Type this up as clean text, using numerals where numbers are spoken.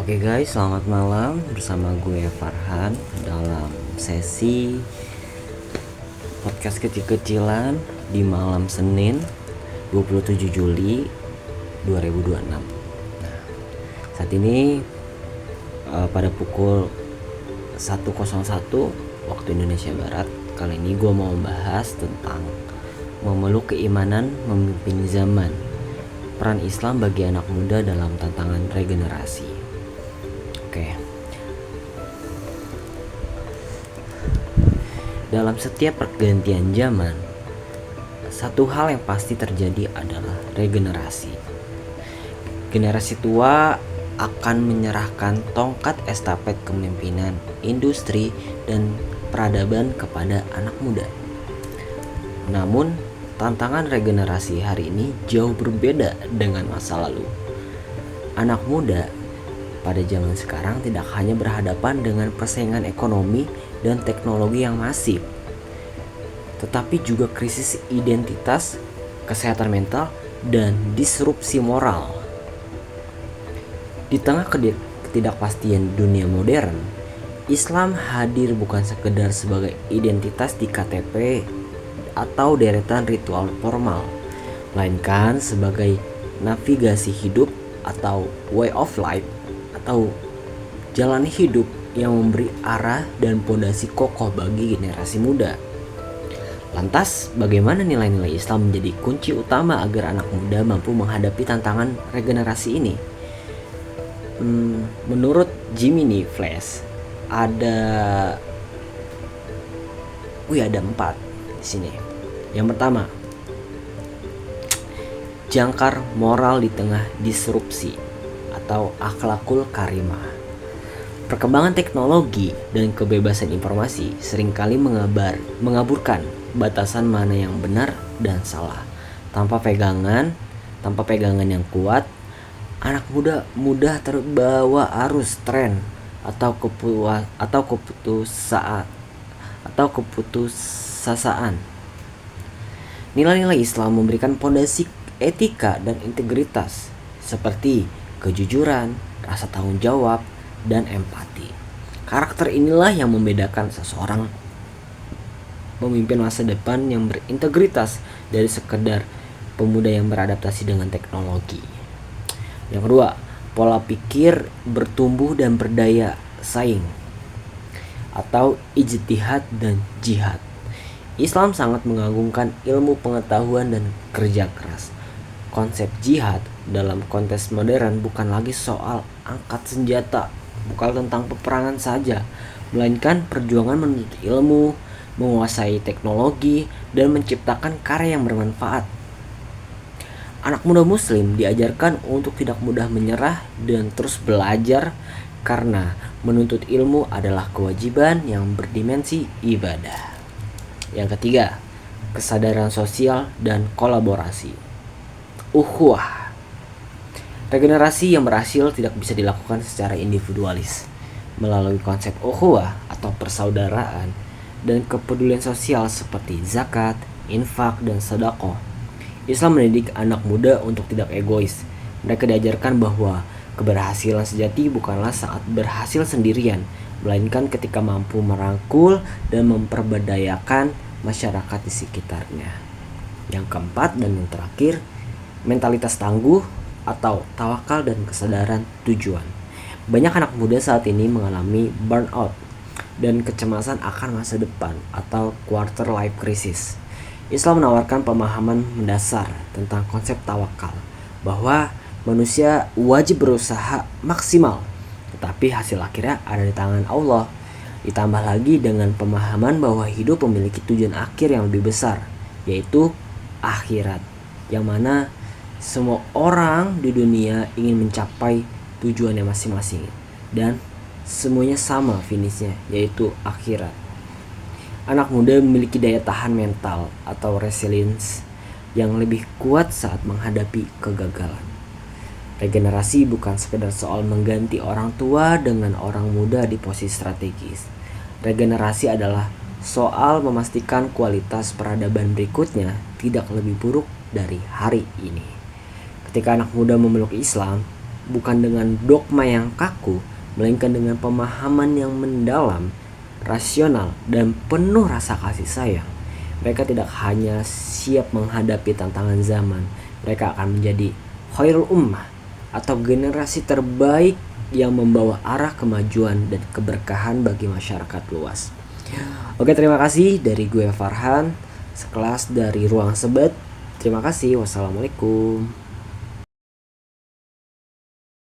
Oke guys, selamat malam bersama gue Farhan dalam sesi podcast kecil-kecilan di malam Senin 27 Juli 2026. Nah, saat ini pada pukul 1.01 waktu Indonesia Barat. Kali ini gue mau membahas tentang memeluk keimanan memimpin zaman, peran Islam bagi anak muda dalam tantangan regenerasi. Oke. Dalam setiap pergantian zaman, satu hal yang pasti terjadi adalah regenerasi. Generasi tua akan menyerahkan tongkat estafet kepemimpinan, industri, dan peradaban kepada anak muda. Namun, tantangan regenerasi hari ini jauh berbeda dengan masa lalu. Anak muda pada zaman sekarang tidak hanya berhadapan dengan persaingan ekonomi dan teknologi yang masif, tetapi juga krisis identitas, kesehatan mental, dan disrupsi moral. Di tengah ketidakpastian dunia modern, Islam hadir bukan sekedar sebagai identitas di KTP atau deretan ritual formal, melainkan sebagai navigasi hidup atau way of life atau jalan hidup yang memberi arah dan pondasi kokoh bagi generasi muda. Lantas, bagaimana nilai-nilai Islam menjadi kunci utama agar anak muda mampu menghadapi tantangan regenerasi ini? Menurut Jiminy Flash, ada 4 di sini. Yang pertama, jangkar moral di tengah disrupsi atau akhlakul karimah. Perkembangan teknologi dan kebebasan informasi seringkali mengaburkan batasan mana yang benar dan salah. Tanpa pegangan yang kuat, anak muda mudah terbawa arus tren atau keputusasaan. Nilai-nilai Islam memberikan pondasi etika dan integritas seperti kejujuran, rasa tanggung jawab, dan empati. Karakter inilah yang membedakan seseorang pemimpin masa depan yang berintegritas dari sekedar pemuda yang beradaptasi dengan teknologi. Yang kedua, pola pikir bertumbuh dan berdaya saing atau ijtihad dan jihad. Islam sangat mengagungkan ilmu pengetahuan dan kerja keras. Konsep jihad dalam konteks modern bukan lagi soal angkat senjata, bukan tentang peperangan saja, melainkan perjuangan menuntut ilmu, menguasai teknologi, dan menciptakan karya yang bermanfaat. Anak muda muslim diajarkan untuk tidak mudah menyerah dan terus belajar karena menuntut ilmu adalah kewajiban yang berdimensi ibadah. Yang ketiga, kesadaran sosial dan kolaborasi. Ukhuwah. Regenerasi yang berhasil tidak bisa dilakukan secara individualis. Melalui konsep ukhuwah atau persaudaraan dan kepedulian sosial seperti zakat, infak, dan sedekah, Islam mendidik anak muda untuk tidak egois. Mereka diajarkan bahwa keberhasilan sejati bukanlah saat berhasil sendirian, melainkan ketika mampu merangkul dan memperberdayakan masyarakat di sekitarnya. Yang keempat dan yang terakhir, mentalitas tangguh atau tawakal dan kesadaran tujuan. Banyak anak muda saat ini mengalami burnout dan kecemasan akan masa depan atau quarter life crisis. Islam menawarkan pemahaman mendasar tentang konsep tawakal, bahwa manusia wajib berusaha maksimal, tetapi hasil akhirnya ada di tangan Allah. Ditambah lagi dengan pemahaman bahwa hidup memiliki tujuan akhir yang lebih besar, yaitu akhirat, yang mana semua orang di dunia ingin mencapai tujuannya masing-masing dan semuanya sama finishnya, yaitu akhirat. Anak muda memiliki daya tahan mental atau resilience yang lebih kuat saat menghadapi kegagalan. Regenerasi bukan sekedar soal mengganti orang tua dengan orang muda di posisi strategis. Regenerasi adalah soal memastikan kualitas peradaban berikutnya tidak lebih buruk dari hari ini. Ketika anak muda memeluk Islam, bukan dengan dogma yang kaku, melainkan dengan pemahaman yang mendalam, rasional, dan penuh rasa kasih sayang. Mereka tidak hanya siap menghadapi tantangan zaman, mereka akan menjadi khairul ummah atau generasi terbaik yang membawa arah kemajuan dan keberkahan bagi masyarakat luas. Oke, terima kasih dari gue Farhan, sekelas dari Ruang Sebat. Terima kasih. Wassalamualaikum.